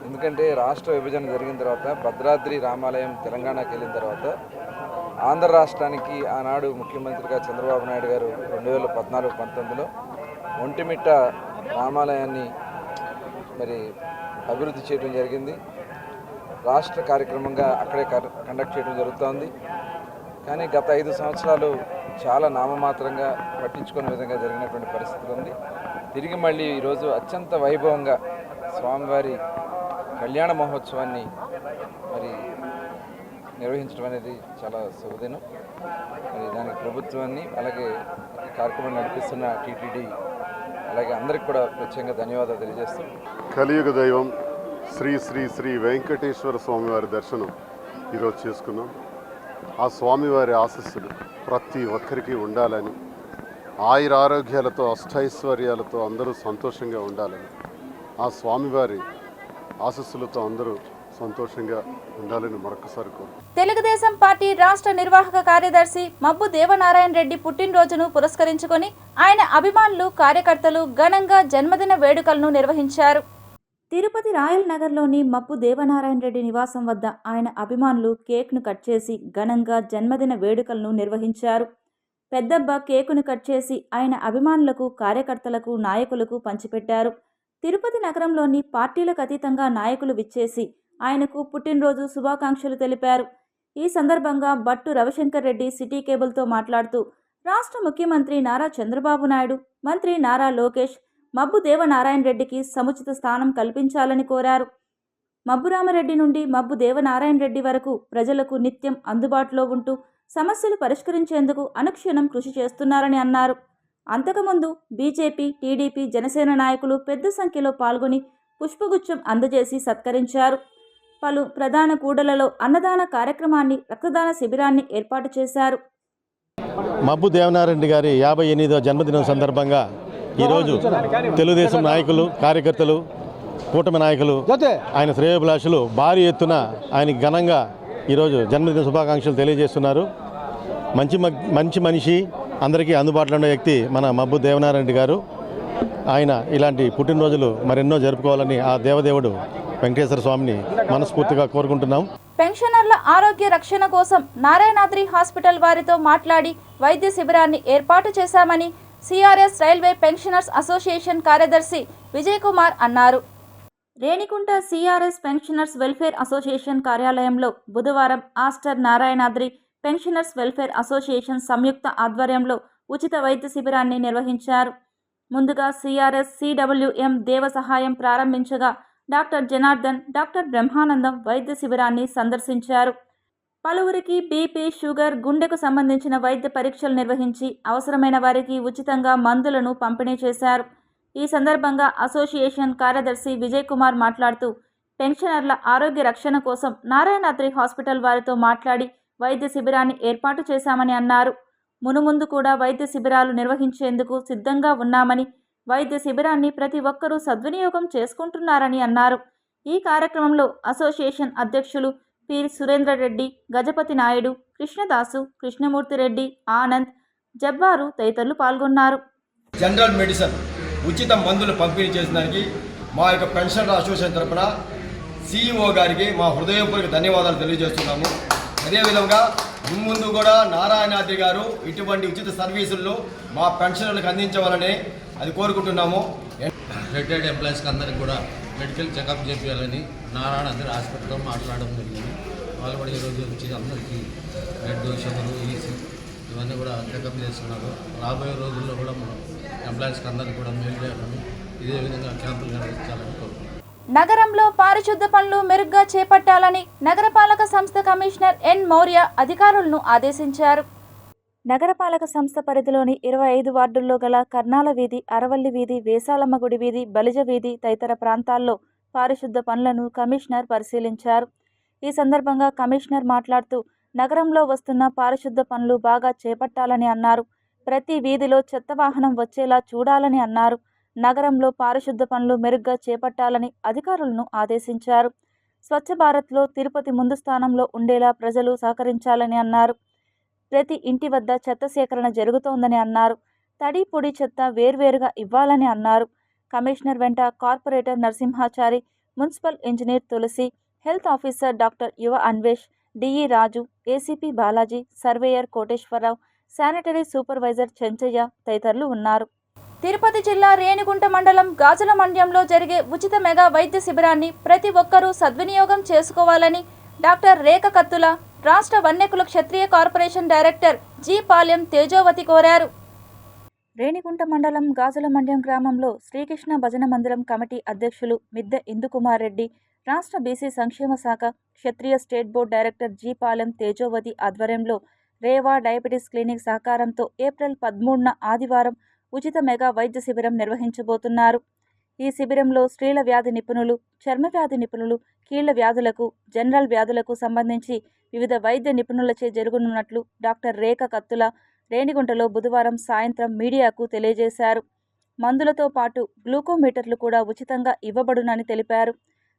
ఎందుకంటే రాష్ట్ర విభజన జరిగిన తర్వాత భద్రాద్రి రామాలయం తెలంగాణకి వెళ్ళిన తర్వాత ఆంధ్ర రాష్ట్రానికి ఆనాడు ముఖ్యమంత్రిగా చంద్రబాబు నాయుడు గారు 2014-19లో ఒంటిమిట్ట రామాలయాన్ని మరి అభివృద్ధి చేయడం జరిగింది. రాష్ట్ర కార్యక్రమంగా అక్కడే కండక్ట్ చేయడం జరుగుతోంది. కానీ గత 5 సంవత్సరాలు చాలా నామమాత్రంగా పట్టించుకునే విధంగా జరిగినటువంటి పరిస్థితులు ఉంది. తిరిగి మళ్ళీ ఈరోజు అత్యంత వైభవంగా స్వామివారి కళ్యాణ మహోత్సవాన్ని మరి నిర్వహించడం అనేది చాలా శుభదినం. మరి దానికి ప్రభుత్వాన్ని, అలాగే ఈ కార్యక్రమం నడిపిస్తున్న టీటీడీ, అలాగే అందరికి కూడా ప్రత్యేకంగా ధన్యవాదాలు తెలియజేస్తూ, కలియుగ దైవం శ్రీ శ్రీ శ్రీ వెంకటేశ్వర స్వామివారి దర్శనం ఈరోజు చేసుకున్నాం. ఆ స్వామివారి ఆశీస్సులు ప్రతి ఒక్కరికి ఉండాలని, ఆయుర ఆరోగ్యాలతో అష్టైశ్వర్యాలతో అందరూ సంతోషంగా ఉండాలని, ఆ స్వామివారి ఆశీస్సులతో అందరూ సంతోషంగా ఉండాలని మరొకసారి కోరుకుంటున్నాను. తెలుగుదేశం పార్టీ రాష్ట్ర నిర్వాహక కార్యదర్శి మబ్బు దేవనారాయణ రెడ్డి పుట్టినరోజును పురస్కరించుకొని ఆయన అభిమానులు, కార్యకర్తలు ఘనంగా జన్మదిన వేడుకలను నిర్వహించారు. తిరుపతి రాయల్ నగర్లోని మబ్బు దేవనారాయణ రెడ్డి నివాసం వద్ద ఆయన అభిమానులు కేక్ను కట్ చేసి ఘనంగా జన్మదిన వేడుకలను నిర్వహించారు. పెద్దబ్బ కేకును కట్ చేసి ఆయన అభిమానులకు, కార్యకర్తలకు, నాయకులకు పంచిపెట్టారు. తిరుపతి నగరంలోని పార్టీలకు అతీతంగా నాయకులు విచ్చేసి ఆయనకు పుట్టినరోజు శుభాకాంక్షలు తెలిపారు. ఈ సందర్భంగా బట్టు రవిశంకర్ రెడ్డి సిటీ కేబుల్తో మాట్లాడుతూ రాష్ట్ర ముఖ్యమంత్రి నారా చంద్రబాబు నాయుడు, మంత్రి నారా లోకేష్ మబ్బు దేవనారాయణ రెడ్డికి సముచిత స్థానం కల్పించాలని కోరారు. మబ్బురామరెడ్డి నుండి మబ్బు దేవనారాయణ రెడ్డి వరకు ప్రజలకు నిత్యం అందుబాటులో ఉంటూ సమస్యలు పరిష్కరించేందుకు అనుక్షణం కృషి చేస్తున్నారని అన్నారు. అంతకుముందు బీజేపీ, టీడీపీ, జనసేన నాయకులు పెద్ద సంఖ్యలో పాల్గొని పుష్పగుచ్చం అందజేసి సత్కరించారు. పలు ప్రధాన కూడలలో అన్నదాన కార్యక్రమాన్ని, రక్తదాన శిబిరాన్ని ఏర్పాటు చేశారు. మబ్బు దేవనారాయణ గారి 58వ జన్మదినం సందర్భంగా ఈరోజు తెలుగుదేశం నాయకులు, కార్యకర్తలు, కూటమి నాయకులు, ఆయన శ్రేయోభిలాషులు భారీ ఎత్తున ఆయనకి ఘనంగా ఈరోజు జన్మదిన శుభాకాంక్షలు తెలియజేస్తున్నారు. మంచి మనిషి, అందరికీ అందుబాటులో ఉన్న వ్యక్తి మన మబ్బు దేవనారాయణ గారు. ఆయన ఇలాంటి పుట్టినరోజులు మరెన్నో జరుపుకోవాలని ఆ దేవదేవుడు వెంకటేశ్వర స్వామిని మనస్ఫూర్తిగా కోరుకుంటున్నాం. పెన్షనర్ల ఆరోగ్య రక్షణ కోసం నారాయణాద్రి హాస్పిటల్ వారితో మాట్లాడి వైద్య శిబిరాన్ని ఏర్పాటు చేశామని సిఆర్ఎస్ రైల్వే పెన్షనర్స్ అసోసియేషన్ కార్యదర్శి విజయ్ కుమార్ అన్నారు. Renigunta CRS pensioners welfare association కార్యాలయంలో బుధవారం Aster Narayanadri pensioners welfare association సంయుక్త ఆధ్వర్యంలో ఉచిత వైద్య శిబిరాన్ని నిర్వహించారు. ముందుగా సిఆర్ఎస్ సిడబ్ల్యూఎం దేవ సహాయం ప్రారంభించగా డాక్టర్ జనార్దన్, డాక్టర్ బ్రహ్మానందం వైద్య శిబిరాన్ని సందర్శించారు. పలువురికి బీపీ, షుగర్, గుండెకు సంబంధించిన వైద్య పరీక్షలు నిర్వహించి అవసరమైన వారికి ఉచితంగా మందులను పంపిణీ చేశారు. ఈ సందర్భంగా అసోసియేషన్ కార్యదర్శి విజయ్ కుమార్ మాట్లాడుతూ పెన్షనర్ల ఆరోగ్య రక్షణ కోసం నారాయణాద్రి హాస్పిటల్ వారితో మాట్లాడి వైద్య శిబిరాన్ని ఏర్పాటు చేశామని అన్నారు. మునుముందు కూడా వైద్య శిబిరాలు నిర్వహించేందుకు సిద్ధంగా ఉన్నామని, వైద్య శిబిరాన్ని ప్రతి ఒక్కరూ సద్వినియోగం చేసుకుంటున్నారని అన్నారు. ఈ కార్యక్రమంలో అసోసియేషన్ అధ్యక్షులు పి. సురేంద్రరెడ్డి, గజపతి నాయుడు, కృష్ణదాసు, కృష్ణమూర్తిరెడ్డి, ఆనంద్, జబ్బారు తదితరులు పాల్గొన్నారు. జనరల్ మెడిసిన్ ఉచిత మందులు పంపిణీ చేసినందుకు మా యొక్క పెన్షనర్ అసోసియేషన్ తరఫున CEO గారికి మా హృదయపూర్వక ధన్యవాదాలు తెలియజేస్తున్నాము. అదేవిధంగా ముందు కూడా నారాయణాద్రి గారు ఇటువంటి ఉచిత సర్వీసులను మా పెన్షనర్లకు అందించవాలని అది కోరుకుంటున్నాము. రిటైర్డ్ ఎంప్లాయీస్కి అందరికి కూడా మెడికల్ చెకప్ చేయాలని నారాయణాద్రి హాస్పిటల్లో మాట్లాడడం జరిగింది. వాళ్ళు కూడా ఈరోజు వచ్చి అందరికీ బ్లడ్, షుగర్, ఈసీ ఇవన్నీ కూడా చెకప్ చేస్తున్నారు. రాబోయే రోజుల్లో కూడా మనం ఎంప్లాయీస్కి అందరికీ కూడా మేలు చేయాలని, ఇదే విధంగా క్యాంపులు నిర్వహించాలని కోరుకుంటున్నాం. నగరంలో పారిశుద్ధ పనులు మెరుగ్గా చేపట్టాలని నగరపాలక సంస్థ కమిషనర్ ఎన్ మౌర్య అధికారులను ఆదేశించారు. నగరపాలక సంస్థ పరిధిలోని 25 వార్డుల్లో గల కర్నాల వీధి, అరవల్లి వీధి, వేసాలమ్మ గుడి వీధి, బలిజ వీధి తదితర ప్రాంతాల్లో పారిశుద్ధ పనులను కమిషనర్ పరిశీలించారు. ఈ సందర్భంగా కమిషనర్ మాట్లాడుతూ నగరంలో వస్తున్న పారిశుద్ధ పనులు బాగా చేపట్టాలని అన్నారు. ప్రతి వీధిలో చెత్త వాహనం వచ్చేలా చూడాలని అన్నారు. నగరంలో పారిశుద్ధ పనులు మెరుగ్గా చేపట్టాలని అధికారులను ఆదేశించారు. స్వచ్ఛ భారత్లో తిరుపతి ముందు స్థానంలో ఉండేలా ప్రజలు సహకరించాలని అన్నారు. ప్రతి ఇంటి వద్ద చెత్త సేకరణ జరుగుతోందని అన్నారు. తడి, పొడి చెత్త వేర్వేరుగా ఇవ్వాలని అన్నారు. కమిషనర్ వెంట corporator Narasimhachari, municipal engineer Tulasi, health officer doctor Yuva Anvesh, DE Raju, ACP Balaji, surveyor Koteswararao, sanitary supervisor Chenchaiah తదితరులు ఉన్నారు. తిరుపతి జిల్లా రేణిగుంట మండలం గాజుల మండ్యంలో జరిగే ఉచిత మెగా వైద్య శిబిరాన్ని ప్రతి ఒక్కరూ సద్వినియోగం చేసుకోవాలని డాక్టర్ రేఖ కత్తుల, రాష్ట్ర Vanyakula Kshatriya corporation director G. Palem Tejovathi కోరారు. రేణిగుంట మండలం గాజుల మండ్యం గ్రామంలో శ్రీకృష్ణ భజన మందిరం కమిటీ అధ్యక్షులు మిద్దె ఇందుకుమార్ రెడ్డి, రాష్ట్ర బీసీ సంక్షేమ శాఖ Kshatriya state board director G. Palem Tejovathi ఆధ్వర్యంలో రేవా డయాబెటీస్ క్లినిక్ సహకారంతో ఏప్రిల్ 13న ఆదివారం ఉచిత మెగా వైద్య శిబిరం నిర్వహించబోతున్నారు. ఈ శిబిరంలో స్త్రీల వ్యాధి నిపుణులు, చర్మ వ్యాధి నిపుణులు, కీళ్ల వ్యాధులకు, జనరల్ వ్యాధులకు సంబంధించి వివిధ వైద్య నిపుణులచే జరగనున్నట్లు డాక్టర్ రేఖ కత్తుల రేణిగుంటలో బుధవారం సాయంత్రం మీడియాకు తెలియజేశారు. మందులతో పాటు గ్లూకోమీటర్లు కూడా ఉచితంగా ఇవ్వబడునని తెలిపారు.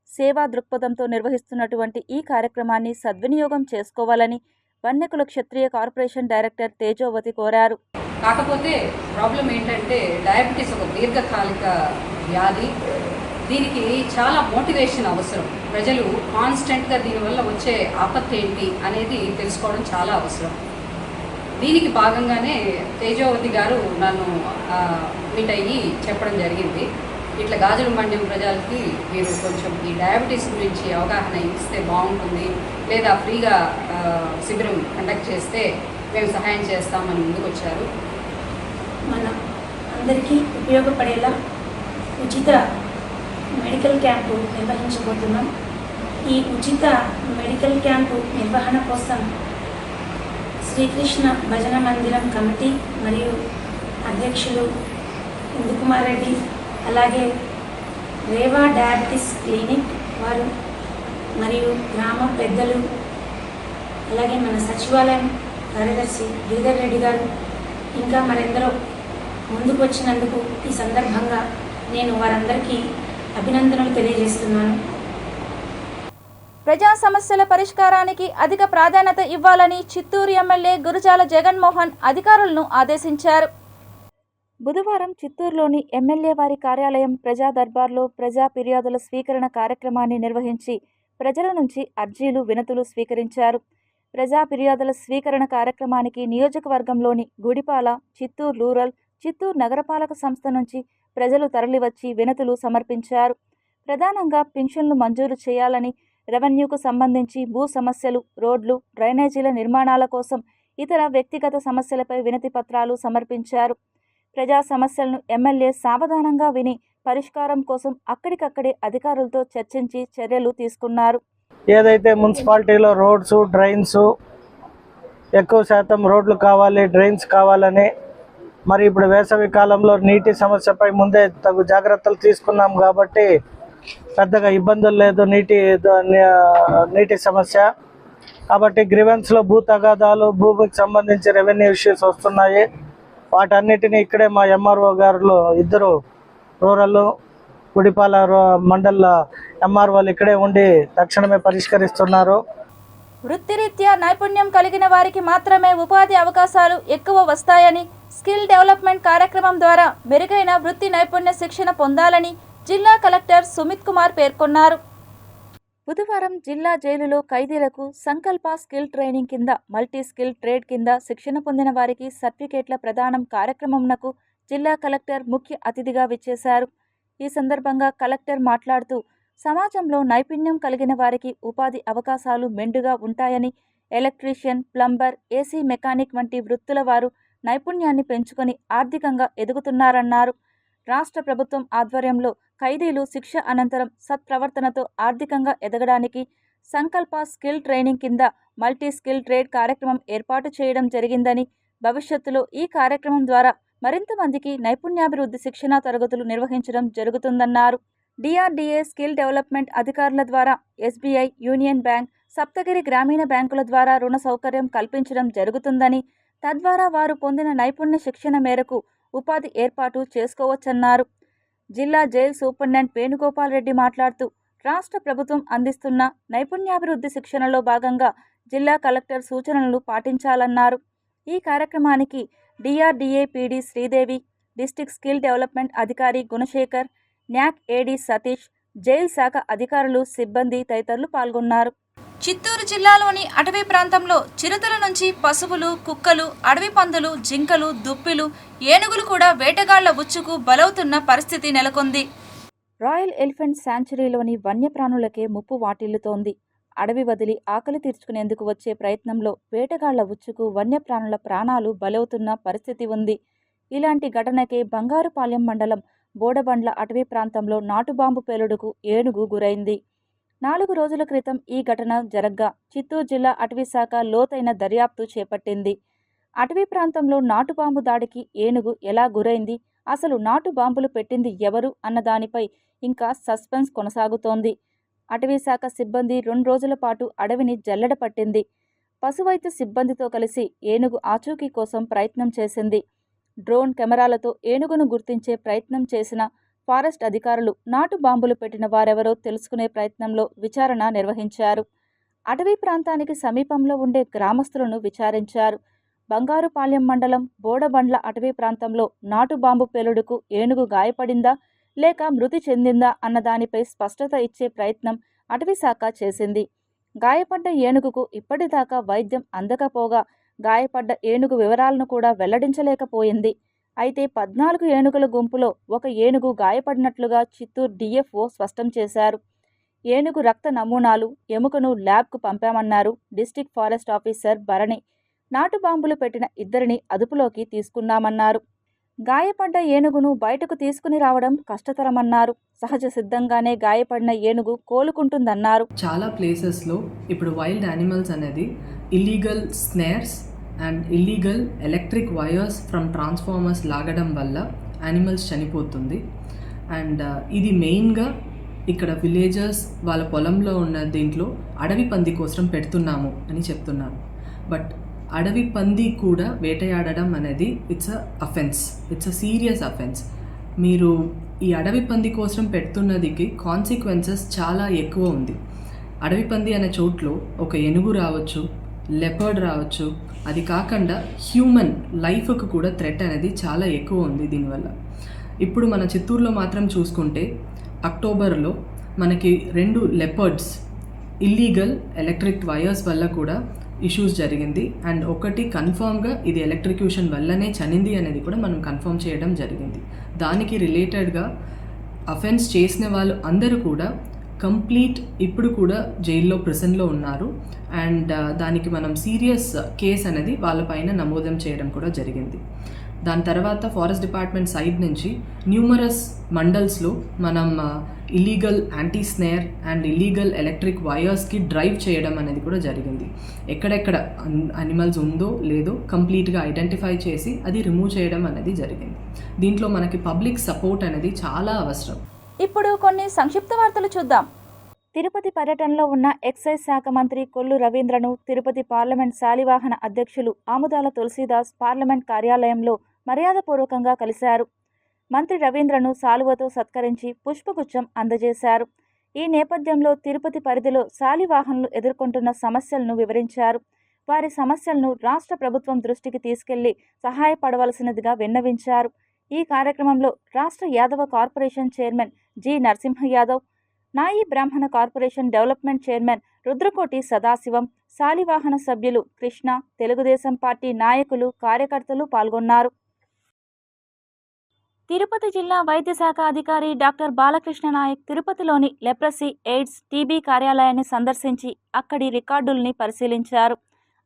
సేవా దృక్పథంతో నిర్వహిస్తున్నటువంటి ఈ కార్యక్రమాన్ని సద్వినియోగం చేసుకోవాలని వన్యకుల క్షత్రియ కార్పొరేషన్ డైరెక్టర్ తేజోవతి కోరారు. కాకపోతే ప్రాబ్లం ఏంటంటే డయాబెటీస్ ఒక దీర్ఘకాలిక వ్యాధి. దీనికి చాలా మోటివేషన్ అవసరం. ప్రజలు కాన్స్టెంట్గా దీనివల్ల వచ్చే ఆపత్తి ఏంటి అనేది తెలుసుకోవడం చాలా అవసరం. దీనికి భాగంగానే తేజోవతి గారు నన్ను మీట్ అయ్యి చెప్పడం జరిగింది. ఇట్లా గాజుల మండ్యం ప్రజలకి మీరు కొంచెం ఈ డయాబెటీస్ గురించి అవగాహన ఇస్తే బాగుంటుంది, లేదా ఫ్రీగా శిబిరం కండక్ట్ చేస్తే మేము సహాయం చేస్తామని ముందుకు వచ్చారు. మన అందరికీ ఉపయోగపడేలా ఉచిత మెడికల్ క్యాంపు నిర్వహించబోతున్నాం. ఈ ఉచిత మెడికల్ క్యాంపు నిర్వహణ కోసం శ్రీకృష్ణ భజన మందిరం కమిటీ మరియు అధ్యక్షులు ఇందుకుమార్ రెడ్డి, అలాగే రేవా డయాబెటీస్ క్లినిక్ వారు మరియు గ్రామ పెద్దలు, అలాగే మన సచివాలయం కార్యదర్శి గిరిధర్ రెడ్డి గారు, ఇంకా మరెందరో ముందుకు వచ్చినందుకు ఈ సందర్భంగా నేను వారందరికీ అభినందనలు తెలియజేస్తున్నాను. ప్రజా సమస్యల పరిష్కారానికి అధిక ప్రాధాన్యత ఇవ్వాలని చిత్తూరు ఎమ్మెల్యే గురజాల జగన్మోహన్ అధికారులను ఆదేశించారు. బుధవారం చిత్తూరులోని ఎమ్మెల్యే వారి కార్యాలయం ప్రజా దర్బార్లో ప్రజా ఫిర్యాదుల స్వీకరణ కార్యక్రమాన్ని నిర్వహించి ప్రజల నుంచి అర్జీలు, వినతులు స్వీకరించారు. ప్రజా ఫిర్యాదుల స్వీకరణ కార్యక్రమానికి నియోజకవర్గంలోని గుడిపాల, చిత్తూరు రూరల్, చిత్తూరు నగరపాలక సంస్థ నుంచి ప్రజలు తరలివచ్చి వినతులు సమర్పించారు. ప్రధానంగా పింఛన్లు మంజూరు చేయాలని, రెవెన్యూకు సంబంధించి భూ సమస్యలు, రోడ్లు, డ్రైనేజీల నిర్మాణాల కోసం ఇతర వ్యక్తిగత సమస్యలపై వినతి పత్రాలు సమర్పించారు. ప్రజా సమస్యలను ఎమ్మెల్యే సావధానంగా విని పరిష్కారం కోసం అక్కడికక్కడే అధికారులతో చర్చించి చర్యలు తీసుకున్నారు. ఏదైతే మున్సిపాలిటీలో రోడ్స్ డ్రైన్స్ ఎక్కువ శాతం రోడ్లు కావాలి, డ్రైన్స్ కావాలని, మరి ఇప్పుడు వేసవి కాలంలో నీటి సమస్యపై ముందే తగు జాగ్రత్తలు తీసుకున్నాం కాబట్టి పెద్దగా ఇబ్బందులు లేదు నీటి సమస్య. కాబట్టి గ్రీవెన్స్లో భూ తగాదాలు, భూమికి సంబంధించి రెవెన్యూ ఇష్యూస్ వస్తున్నాయి. వాటన్నిటిని ఇక్కడే మా ఎంఆర్ఓ గారు ఇద్దరు రూరల్ గుడిపాల మండల ఎంఆర్ఓలు ఇక్కడే ఉండి తక్షణమే పరిష్కరిస్తున్నారు. వృత్తిరీత్యా నైపుణ్యం కలిగిన వారికి మాత్రమే ఉపాధి అవకాశాలు ఎక్కువ వస్తాయని, స్కిల్ డెవలప్మెంట్ కార్యక్రమం ద్వారా మెరుగైన వృత్తి నైపుణ్య శిక్షణ పొందాలని జిల్లా కలెక్టర్ సుమిత్ కుమార్ పేర్కొన్నారు. బుధవారం జిల్లా జైలులో ఖైదీలకు సంకల్ప స్కిల్ ట్రైనింగ్ కింద మల్టీ స్కిల్ ట్రేడ్ కింద శిక్షణ పొందిన వారికి సర్టిఫికేట్ల ప్రదానం కార్యక్రమంనకు జిల్లా కలెక్టర్ ముఖ్య అతిథిగా విచ్చేశారు. ఈ సందర్భంగా కలెక్టర్ మాట్లాడుతూ సమాజంలో నైపుణ్యం కలిగిన వారికి ఉపాధి అవకాశాలు మెండుగా ఉంటాయని, ఎలక్ట్రీషియన్, ప్లంబర్, ఏసీ మెకానిక్ వంటి వృత్తుల వారు నైపుణ్యాన్ని పెంచుకొని ఆర్థికంగా ఎదుగుతున్నారన్నారు. రాష్ట్ర ప్రభుత్వం ఆధ్వర్యంలో ఖైదీలు శిక్ష అనంతరం సత్ప్రవర్తనతో ఆర్థికంగా ఎదగడానికి సంకల్ప స్కిల్ ట్రైనింగ్ కింద మల్టీ స్కిల్ ట్రేడ్ కార్యక్రమం ఏర్పాటు చేయడం జరిగిందని, భవిష్యత్తులో ఈ కార్యక్రమం ద్వారా మరింత మందికి నైపుణ్యాభివృద్ధి శిక్షణా తరగతులు నిర్వహించడం జరుగుతుందన్నారు. డిఆర్డీఏ స్కిల్ డెవలప్మెంట్ అధికారుల ద్వారా ఎస్బీఐ, యూనియన్ బ్యాంక్, సప్తగిరి గ్రామీణ బ్యాంకుల ద్వారా రుణ సౌకర్యం కల్పించడం జరుగుతుందని, తద్వారా వారు పొందిన నైపుణ్య శిక్షణ మేరకు ఉపాధి ఏర్పాటు చేసుకోవచ్చన్నారు. జిల్లా జైలు సూపరింటెండెంట్ వేణుగోపాల్ రెడ్డి మాట్లాడుతూ రాష్ట్ర ప్రభుత్వం అందిస్తున్న నైపుణ్యాభివృద్ధి శిక్షణలో భాగంగా జిల్లా కలెక్టర్ సూచనలు పాటించాలన్నారు. ఈ కార్యక్రమానికి DRDA PD Sridevi, district skill development అధికారి గుణశేఖర్, న్యాక్ ఏడీ సతీష్, జైలు శాఖ అధికారులు, సిబ్బంది తదితరులు పాల్గొన్నారు. చిత్తూరు జిల్లాలోని అటవీ ప్రాంతంలో చిరుతల నుంచి పశువులు, కుక్కలు, అడవి పందులు, జింకలు, దుప్పిలు, ఏనుగులు కూడా వేటగాళ్ల ఉచ్చుకు బలవుతున్న పరిస్థితి నెలకొంది. రాయల్ ఎలిఫెంట్ శాంచురీలోని వన్యప్రాణులకే ముప్పు వాటిల్లుతోంది. అడవి వదిలి ఆకలి తీర్చుకునేందుకు వచ్చే ప్రయత్నంలో వేటగాళ్ల ఉచ్చుకు వన్యప్రాణుల ప్రాణాలు బలవుతున్న పరిస్థితి ఉంది. ఇలాంటి ఘటనకే బంగారుపాలెం మండలం బోడబండ్ల అటవీ ప్రాంతంలో నాటుబాంబు పేలుడుకు ఏనుగు గురైంది. 4 రోజుల క్రితం ఈ ఘటన జరగ్గా చిత్తూరు జిల్లా అటవీ శాఖ లోతైన దర్యాప్తు చేపట్టింది. అటవీ ప్రాంతంలో నాటుబాంబు దాడికి ఏనుగు ఎలా గురైంది, అసలు నాటు బాంబులు పెట్టింది ఎవరు అన్న దానిపై ఇంకా సస్పెన్స్ కొనసాగుతోంది. అటవీ శాఖ సిబ్బంది 2 రోజుల పాటు అడవిని జల్లెడ పట్టింది. పశువైద్య సిబ్బందితో కలిసి ఏనుగు ఆచూకీ కోసం ప్రయత్నం చేసింది. డ్రోన్ కెమెరాలతో ఏనుగును గుర్తించే ప్రయత్నం చేసిన ఫారెస్ట్ అధికారులు నాటు బాంబులు పెట్టిన వారెవరో తెలుసుకునే ప్రయత్నంలో విచారణ నిర్వహించారు. అటవీ ప్రాంతానికి సమీపంలో ఉండే గ్రామస్తులను విచారించారు. బంగారుపాలెం మండలం బోడబండ్ల అటవీ ప్రాంతంలో నాటు బాంబు పేలుడుకు ఏనుగు గాయపడిందా లేక మృతి చెందిందా అన్న దానిపై స్పష్టత ఇచ్చే ప్రయత్నం అటవీ శాఖ చేసింది. గాయపడ్డ ఏనుగుకు ఇప్పటిదాకా వైద్యం అందకపోగా గాయపడ్డ ఏనుగు వివరాలను కూడా వెల్లడించలేకపోయింది. అయితే 14 ఏనుగుల గుంపులో ఒక ఏనుగు గాయపడినట్లుగా చిత్తూరు డిఎఫ్ఓ స్పష్టం చేశారు. ఏనుగు రక్త నమూనాలు, ఎముకను ల్యాబ్కు పంపామన్నారు డిస్ట్రిక్ట్ ఫారెస్ట్ ఆఫీసర్ భరణి. నాటు బాంబులు పెట్టిన 2 అదుపులోకి తీసుకున్నామన్నారు. గాయపడ్డ ఏనుగును బయటకు తీసుకుని రావడం కష్టతరమన్నారు. సహజ సిద్ధంగానే గాయపడిన ఏనుగు కోలుకుంటుందన్నారు. చాలా ప్లేసెస్లో ఇప్పుడు వైల్డ్ యానిమల్స్ అనేది illegal snares and illegal electric wires from transformers లాగడం వల్ల యానిమల్స్ చనిపోతుంది. అండ్ ఇది మెయిన్గా ఇక్కడ విలేజర్స్ వాళ్ళ పొలంలో ఉన్న దీంట్లో అడవి పంది కోసం పెడుతున్నాము అని చెప్తున్నారు. బట్ అడవి పంది కూడా వేటయాడడం అనేది ఇట్స్ అ సీరియస్ అఫెన్స్. మీరు ఈ అడవి పంది కోసం పెడుతున్నదికి కాన్సిక్వెన్సెస్ చాలా ఎక్కువ ఉంది. అడవి పంది అనే చోట్లో ఒక ఏనుగు రావచ్చు, లెపర్డ్ రావచ్చు, అది కాకుండా హ్యూమన్ లైఫ్కు కూడా థ్రెట్ అనేది చాలా ఎక్కువ ఉంది దీనివల్ల. ఇప్పుడు మన చిత్తూరులో మాత్రం చూసుకుంటే అక్టోబర్లో మనకి 2 లెపర్డ్స్ ఇల్లీగల్ ఎలక్ట్రిక్ వైర్స్ వల్ల కూడా ఇష్యూస్ జరిగింది. అండ్ ఒకటి కన్ఫర్మ్గా ఇది ఎలక్ట్రిక్యూషన్ వల్లనే చనింది అనేది కూడా మనం కన్ఫర్మ్ చేయడం జరిగింది. దానికి రిలేటెడ్గా అఫెన్స్ చేసిన వాళ్ళు అందరూ కూడా కంప్లీట్ ఇప్పుడు కూడా జైల్లో ప్రిజన్లో ఉన్నారు. అండ్ దానికి మనం సీరియస్ కేస్ అనేది వాళ్ళపైన నమోదం చేయడం కూడా జరిగింది. దాని తర్వాత ఫారెస్ట్ డిపార్ట్మెంట్ సైడ్ నుంచి న్యూమరస్ మండల్స్లో మనం illegal anti snare and illegal electric వైర్స్కి డ్రైవ్ చేయడం అనేది కూడా జరిగింది. ఎక్కడెక్కడ అనిమల్స్ ఉందో లేదో కంప్లీట్గా ఐడెంటిఫై చేసి అది రిమూవ్ చేయడం అనేది జరిగింది. దీంట్లో మనకి పబ్లిక్ సపోర్ట్ అనేది చాలా అవసరం. ఇప్పుడు కొన్ని సంక్షిప్త వార్తలు చూద్దాం. తిరుపతి పర్యటనలో ఉన్న ఎక్సైజ్ శాఖ మంత్రి కొల్లు రవీంద్రను తిరుపతి పార్లమెంట్ శాలివాహన అధ్యక్షులు ఆముదాల తులసీదాస్ పార్లమెంట్ కార్యాలయంలో మర్యాదపూర్వకంగా కలిశారు. మంత్రి రవీంద్రను సాలువతో సత్కరించి పుష్పగుచ్చం అందజేశారు. ఈ నేపథ్యంలో తిరుపతి పరిధిలో శాలివాహనులు ఎదుర్కొంటున్న సమస్యలను వివరించారు. వారి సమస్యలను రాష్ట్ర ప్రభుత్వం దృష్టికి తీసుకెళ్లి సహాయపడవలసినదిగా విన్నవించారు. ఈ కార్యక్రమంలో రాష్ట్ర Yadava corporation chairman G Narasimha Yadav, నాయి బ్రాహ్మణ corporation development chairman Rudrakoti Sadasivam, Shalivahana సభ్యులు కృష్ణ, తెలుగుదేశం పార్టీ నాయకులు, కార్యకర్తలు పాల్గొన్నారు. తిరుపతి జిల్లా వైద్య శాఖ అధికారి డాక్టర్ బాలకృష్ణ నాయక్ తిరుపతిలోని లెప్రసీ, ఎయిడ్స్, టీబీ కార్యాలయాన్ని సందర్శించి అక్కడి రికార్డుల్ని పరిశీలించారు.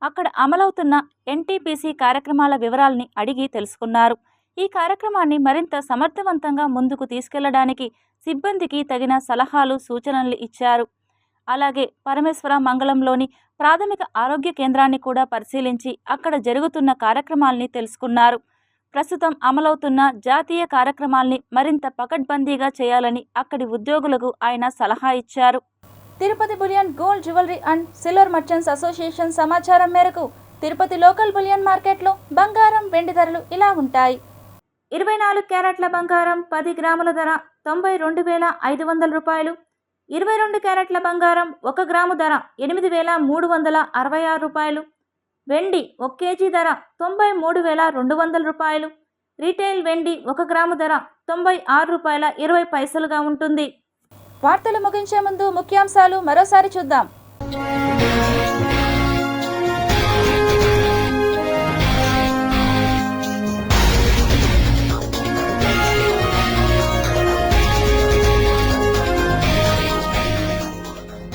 అక్కడ అమలవుతున్న ఎన్టీపీసీ కార్యక్రమాల వివరాల్ని అడిగి తెలుసుకున్నారు. ఈ కార్యక్రమాన్ని మరింత సమర్థవంతంగా ముందుకు తీసుకెళ్లడానికి సిబ్బందికి తగిన సలహాలు, సూచనలు ఇచ్చారు. అలాగే పరమేశ్వర మంగళంలోని ప్రాథమిక ఆరోగ్య కేంద్రాన్ని కూడా పరిశీలించి అక్కడ జరుగుతున్న కార్యక్రమాల్ని తెలుసుకున్నారు. ప్రస్తుతం అమలవుతున్న జాతీయ కార్యక్రమాల్ని మరింత పకడ్బందీగా చేయాలని అక్కడి ఉద్యోగులకు ఆయన సలహా ఇచ్చారు. Tirupati bullion gold jewellery and silver merchants association సమాచారం మేరకు తిరుపతి లోకల్ బులియన్ మార్కెట్లో బంగారం, వెండి ధరలు ఇలా ఉంటాయి. 24 క్యారెట్ల బంగారం 10 గ్రాముల ధర 92,500 రూపాయలు. 22 క్యారెట్ల బంగారం 1 గ్రాము ధర 8,366 రూపాయలు. వెండి 1 కేజీ ధర 93,200 రూపాయలు. రీటైల్ వెండి 1 గ్రాము ధర 96 రూపాయల 20 పైసలుగా ఉంటుంది. వార్తలు ముగించే ముందు ముఖ్యాంశాలు మరోసారి చూద్దాం.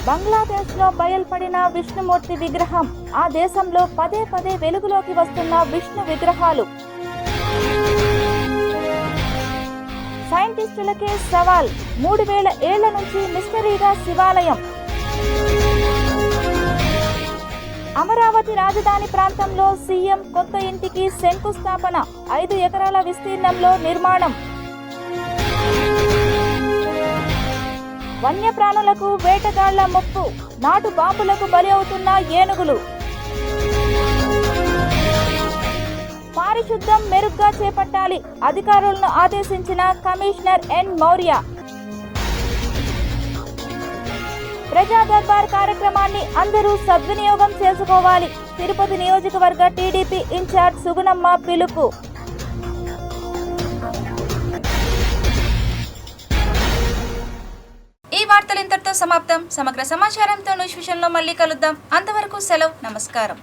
బంగ్లాదేశ్లో బయల్పడిన విష్ణుమూర్తి విగ్రహం. ఆ దేశంలో పదే పదే వెలుగులోకి వస్తున్న విష్ణు విగ్రహాలు. సైంటిస్టులకే సవాల్. 3000 ఏళ్ల నుంచి మిస్టరీగా శివాలయం. అమరావతి రాజధాని ప్రాంతంలో సీఎం కొత్త ఇంటికి శంకుస్థాపన. 5 ఎకరాల విస్తీర్ణంలో నిర్మాణం. వన్యప్రాణులకు వేటగాళ్ల ముప్పు. నాటు బాంబులకు బలి అవుతున్న ఏనుగులు. పారిశుద్ధ్యం మెరుగ్గా చేపట్టాలి. అధికారులను ఆదేశించిన కమిషనర్ ఎన్ మౌర్య. ప్రజా దర్బార్ కార్యక్రమాన్ని అందరూ సద్వినియోగం చేసుకోవాలి. తిరుపతి నియోజకవర్గ టీడీపీ ఇన్ఛార్జ్ సుగుణమ్మ పిలుపు. ఈ వార్తలు ఇంతటితో సమాప్తం. సమగ్ర సమాచారంతో న్యూస్ విషయంలో మళ్ళీ కలుద్దాం. అంతవరకు సెలవు. నమస్కారం.